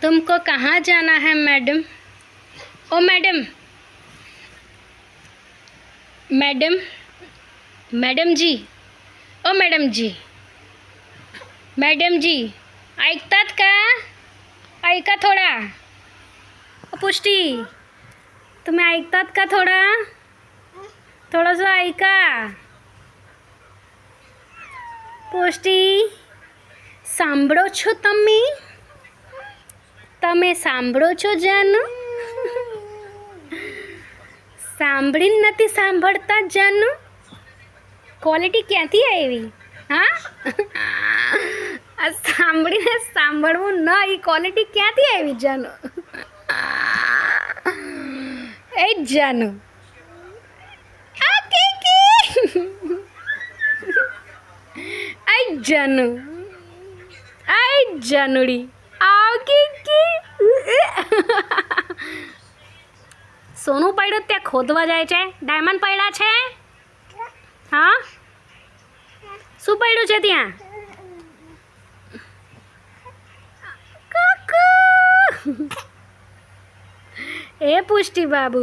तुमको कहाँ जाना है मैडम? ओ मैडम, मैडम, मैडम जी, ओ मैडम जी, मैडम जी, ऐकतात का? ऐका थोडा. ओ पुष्टी, तुम्ही ऐकतात का? थोडंसं ऐका. પુષ્ટિ, સાંભળો છો તમે સાંભળો છો જાનુ? સાંભળીને નથી સાંભળતા જાનુ? ક્વોલિટી ક્યાંથી આવી? હા, આ સાંભળીને સાંભળવું ન, એ ક્વોલિટી ક્યાંથી આવી જાનુ? એ જ જાનુ. આઈ જાનુ, આઈ જાનુડી, આવ કે સોનું પડ્યું ત્યાં ખોદવા જાય છે? ડાયમંડ પડ્યા છે? હા, શું પડ્યું છે ત્યાં? એ પુષ્ટિ બાબુ,